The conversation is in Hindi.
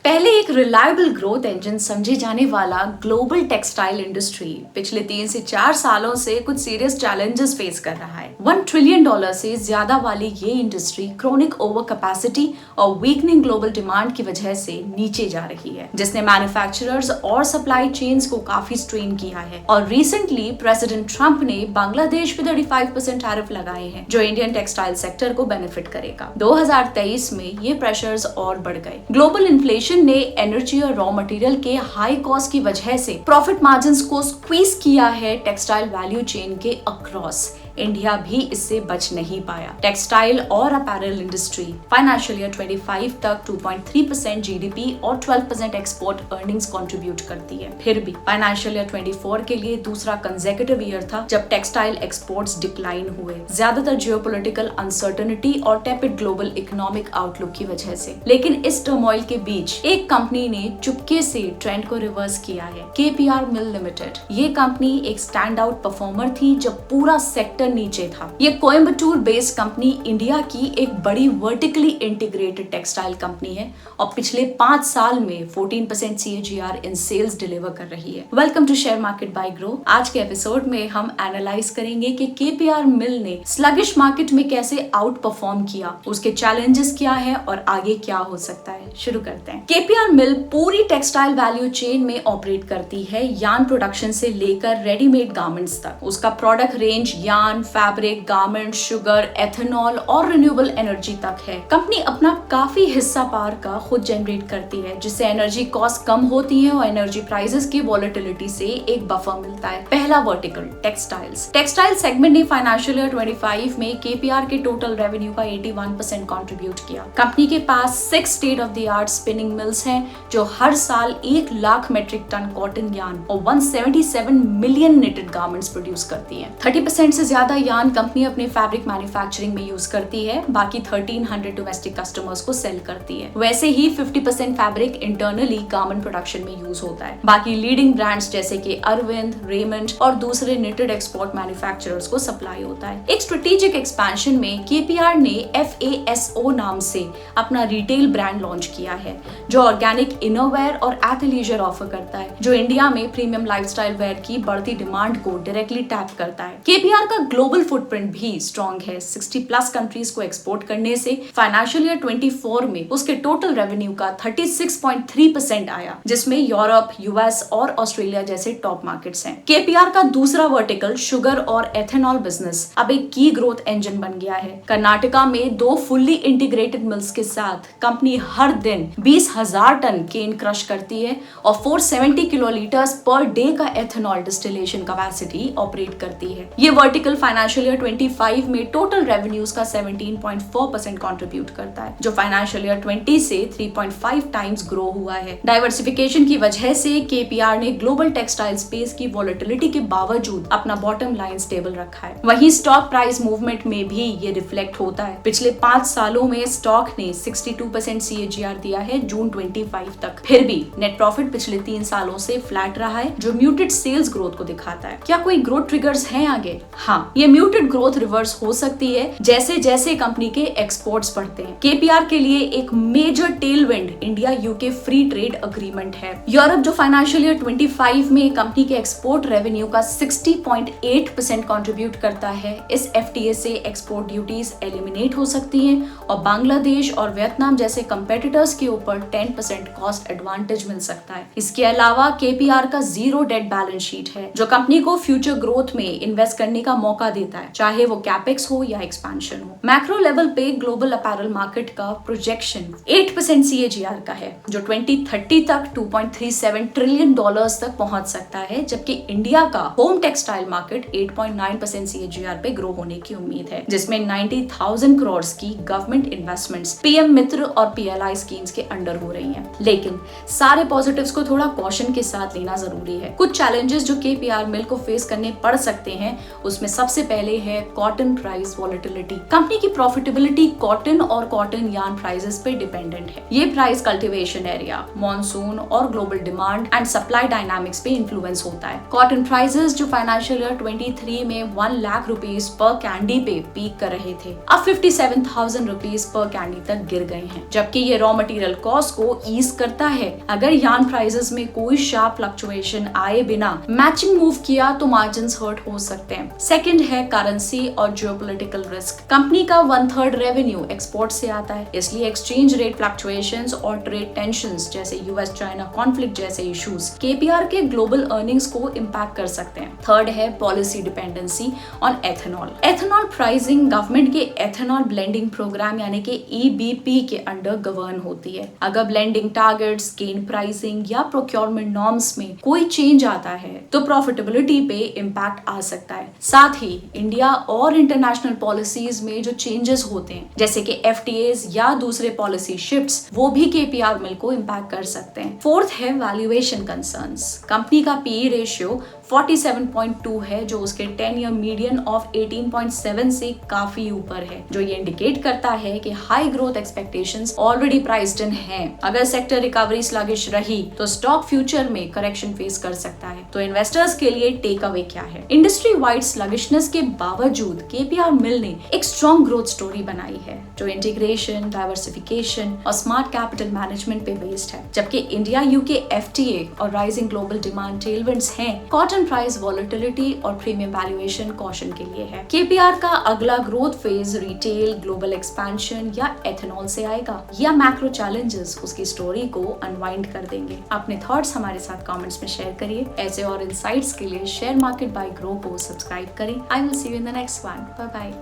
पहले एक रिलायबल ग्रोथ इंजन समझे जाने वाला ग्लोबल टेक्सटाइल इंडस्ट्री पिछले 3 से 4 सालों से कुछ सीरियस चैलेंजेस फेस कर रहा है। $1 ट्रिलियन से ज्यादा वाली ये इंडस्ट्री क्रोनिक ओवर कैपेसिटी और वीकनिंग ग्लोबल डिमांड की वजह से नीचे जा रही है, जिसने मैन्युफैक्चरर्स और सप्लाई चेन्स को काफी स्ट्रेन किया है। और रिसेंटली प्रेसिडेंट ट्रंप ने बांग्लादेश पे 35% टैरिफ लगाए हैं, जो इंडियन टेक्सटाइल सेक्टर को बेनिफिट करेगा। 2023 में ये प्रेशर्स और बढ़ गए। ग्लोबल इन्फ्लेशन ने एनर्जी और रॉ मटेरियल के हाई कॉस्ट की वजह से प्रॉफिट मार्जिन्स को स्क्वीज किया है टेक्सटाइल वैल्यू चेन के अक्रॉस। इंडिया भी इससे बच नहीं पाया। टेक्सटाइल और अपैरल इंडस्ट्री फाइनेंशियल ईयर 25 तक 2.3% जीडीपी और 12% एक्सपोर्ट अर्निंग्स कंट्रीब्यूट करती है। फिर भी फाइनेंशियल ईयर 24 के लिए दूसरा कंसेक्यूटिव ईयर था जब टेक्सटाइल एक्सपोर्ट्स डिक्लाइन हुए, ज्यादातर जियोपॉलिटिकल अनसर्टेनिटी और टेपिड ग्लोबल इकोनॉमिक आउटलुक की वजह से। लेकिन इस टर्मोइल के बीच एक कंपनी ने चुपके से ट्रेंड को रिवर्स किया है, केपीआर मिल लिमिटेड। ये कंपनी एक स्टैंड आउट परफॉर्मर थी जब पूरा सेक्टर नीचे था। ये कोयम्बटूर बेस्ड कंपनी इंडिया की एक बड़ी वर्टिकली इंटीग्रेटेड टेक्सटाइल कंपनी है और पिछले 5 साल में 14% CAGR इन सेल्स डिलीवर कर रही है। Welcome to share market by Groww. आज के एपिसोड में हम एनालाइज करेंगे कि केपीआर मिल ने स्लगिश मार्केट में कैसे आउट परफॉर्म किया, उसके चैलेंजेस क्या है और आगे क्या हो सकता है। शुरू करते हैं। केपीआर मिल पूरी टेक्सटाइल वैल्यू चेन में ऑपरेट करती है, यार्न प्रोडक्शन से लेकर रेडीमेड गारमेंट्स तक। उसका product range yarn, fabric, garment, sugar, ethanol और रिन्यूएबल एनर्जी तक है। कंपनी अपना काफी हिस्सा पार का खुद जनरेट करती है, जिससे एनर्जी कॉस्ट कम होती है और एनर्जी प्राइसेस की वॉलेटिलिटी से एक बफर मिलता है। पहला वर्टिकल टेक्सटाइल्स। टेक्सटाइल सेगमेंट ने फाइनेंशियल ईयर 25 में केपीआर के टोटल रेवेन्यू का 81% कंट्रीब्यूट किया। कंपनी के पास 6 state of the art spinning mills हैं, जो हर साल 1 lakh metric ton cotton yarn और 177 मिलियन निटेड गारमेंट्स प्रोड्यूस करती है। 30% से ज्यादा यार्न कंपनी अपने फैब्रिक मैन्युफैक्चरिंग में यूज करती है, बाकी 1300 डोमेस्टिक कस्टमर्स को सेल करती है। वैसे ही 50% फैब्रिक इंटरनली गारमेंट प्रोडक्शन में यूज होता है। बाकी लीडिंग ब्रांड्स जैसे कि अरविंद, रेमंड और दूसरे निटेड एक्सपोर्ट मैन्युफैक्चरर्स को सप्लाई होता है। एक स्ट्रेटेजिक एक्सपेंशन में केपीआर ने FASO नाम से अपना रिटेल ब्रांड लॉन्च किया है, जो ऑर्गेनिक इनरवेयर और एथलीजर ऑफर करता है, जो इंडिया में प्रीमियम लाइफस्टाइल वेयर की बढ़ती डिमांड को डायरेक्टली टैप करता है। केपीआर का ग्लोबल फुटप्रिंट भी स्ट्रॉन्ग है। 60+ कंट्रीज को एक्सपोर्ट करने से फाइनेंशियल ईयर 24 में उसके टोटल रेवेन्यू का 36.3% आया, जिसमें यूरोप, US और ऑस्ट्रेलिया जैसे टॉप मार्केट्स हैं। केपीआर का दूसरा वर्टिकल शुगर और एथेनॉल बिजनेस अब एक की ग्रोथ इंजन बन गया है। कर्नाटका में 2 फुल्ली इंटीग्रेटेड मिल्स के साथ कंपनी हर दिन 20,000 टन केन क्रश करती है और 470 किलोलीटर्स पर डे का एथेनॉल डिस्टिलेशन कैपेसिटी ऑपरेट करती है। ये वर्टिकल फाइनेंशियल ईयर 25 में टोटल रेवेन्यूज का 17.4% कंट्रीब्यूट करता है, जो फाइनेंशियल ईयर 20 से 3.5 टाइम्स ग्रो हुआ है। डाइवर्सिफिकेशन की वजह से केपीआर ने ग्लोबल टेक्सटाइल स्पेस की वॉलेटिलिटी के बावजूद अपना बॉटम लाइन स्टेबल रखा है। वहीं स्टॉक प्राइस मूवमेंट में भी ये रिफ्लेक्ट होता है। पिछले 5 सालों में स्टॉक ने 62% CAGR दिया है जून 25 तक। फिर भी नेट प्रॉफिट पिछले 3 सालों से फ्लैट रहा है, जो म्यूटेड सेल्स ग्रोथ को दिखाता है। क्या कोई ग्रोथ ट्रिगर्स हैं आगे? हाँ, ये म्यूटेड ग्रोथ रिवर्स हो सकती है जैसे जैसे कंपनी के एक्सपोर्ट्स बढ़ते हैं। केपीआर के लिए एक major tailwind India UK free trade agreement है। यूरोप, जो फाइनेंशियल ईयर 25 में कंपनी के एक्सपोर्ट रेवेन्यू का 60.8% कंट्रीब्यूट करता है, इस FTA से एक्सपोर्ट ड्यूटीज एलिमिनेट हो सकती हैं और बांग्लादेश और वियतनाम जैसे कंपेटिटर्स के ऊपर 10% कॉस्ट एडवांटेज मिल सकता है। इसके अलावा केपीआर का 0 डेट बैलेंस शीट है, जो कंपनी को फ्यूचर ग्रोथ में इन्वेस्ट करने का मौका देता है, चाहे वो कैपेक्स हो या एक्सपेंशन हो। मैक्रो लेवल पे ग्लोबल अपैरल मार्केट का प्रोजेक्शन 8% CAGR का है, जो 2030 तक $2.37 ट्रिलियन तक पहुंच सकता है, जबकि इंडिया का होम टेक्सटाइल मार्केट 8.9% CAGR पे ग्रो होने की उम्मीद है, जिसमें 90,000 करोड़ की गवर्नमेंट इन्वेस्टमेंट्स PM मित्र और PLI स्कीम्स के अंडर हो रही हैं। लेकिन सारे पॉजिटिव्स को थोड़ा कॉशन के साथ लेना जरूरी है। कुछ चैलेंजेस जो केपीआर मिल को फेस करने पड़ सकते हैं, उसमें सबसे सबसे पहले है कॉटन प्राइस वॉलेटिलिटी। कंपनी की प्रॉफिटेबिलिटी कॉटन और कॉटन यार्न प्राइसेस पे डिपेंडेंट है। ये प्राइस कल्टीवेशन एरिया, मॉनसून और global demand and supply dynamics पे इन्फ्लुएंस होता है। कॉटन प्राइसेस जो फाइनेंशियल ईयर 23 में 1 लाख रुपीस पर कैंडी पे पीक कर रहे थे, अब 57,000 रुपीस पर कैंडी तक गिर गए हैं, जबकि ये रॉ मटेरियल कॉस्ट को ईज करता है। अगर यार्न प्राइसेस में कोई शार्प फ्लक्चुएशन आए बिना मैचिंग मूव किया तो मार्जिन्स हर्ट हो सकते हैं। सेकंड है करेंसी और जियोपॉलिटिकल रिस्क। कंपनी का 1/3 रेवेन्यू एक्सपोर्ट से आता है, इसलिए एक्सचेंज रेट फ्लक्चुएशंस और ट्रेड टेंशंस जैसे यूएस चाइना कॉन्फ्लिक्ट जैसे इश्यूज केपीआर के ग्लोबल अर्निंग्स को इम्पैक्ट कर सकते हैं। थर्ड है policy dependency on ethanol. Ethanol pricing government के एथेनॉल ब्लेंडिंग प्रोग्राम यानी कि ईबीपी के अंडर गवर्न होती है। अगर ब्लेंडिंग टारगेट्स, गेन प्राइसिंग या प्रोक्योरमेंट नॉर्म्स में कोई चेंज आता है तो प्रॉफिटेबिलिटी पे इम्पैक्ट आ सकता है। साथ ही इंडिया और इंटरनेशनल पॉलिसीज में जो चेंजेस होते हैं जैसे कि एफटीएस या दूसरे पॉलिसी शिफ्ट्स, वो भी केपीआर मिल को इम्पैक्ट कर सकते हैं। फोर्थ है वैल्यूएशन कंसर्न्स। कंपनी का पीई रेशियो 47.2 है, जो उसके 10 ईयर मीडियन ऑफ 18.7 से काफी ऊपर है, जो ये इंडिकेट करता है कि high growth expectations already priced इन हैं। अगर सेक्टर रिकवरी स्लगिश रही तो स्टॉक फ्यूचर में करेक्शन फेस कर सकता है। तो इन्वेस्टर्स के लिए टेक अवे क्या है? इंडस्ट्री वाइड स्लगिशनेस के बावजूद केपीआर मिल ने एक स्ट्रॉन्ग ग्रोथ स्टोरी बनाई है, जो इंटीग्रेशन, डाइवर्सिफिकेशन और स्मार्ट कैपिटल मैनेजमेंट पे बेस्ड है। जबकि इंडिया यूके एफटीए और राइजिंग ग्लोबल डिमांड टेलविंड्स हैं, कॉटन प्राइस वॉलेटिलिटी और प्रीमियम वैल्यूएशन कॉशन के लिए है। केपीआर का अगला growth phase retail, global expansion या एथेनॉल से आएगा, या मैक्रो चैलेंजेस उसकी स्टोरी को अनवाइंड कर देंगे? अपने थॉट्स हमारे साथ कमेंट्स में शेयर करिए। ऐसे और इनसाइट्स के लिए शेयर मार्केट बाय ग्रो को सब्सक्राइब करें। I will see you in the next one. Bye bye.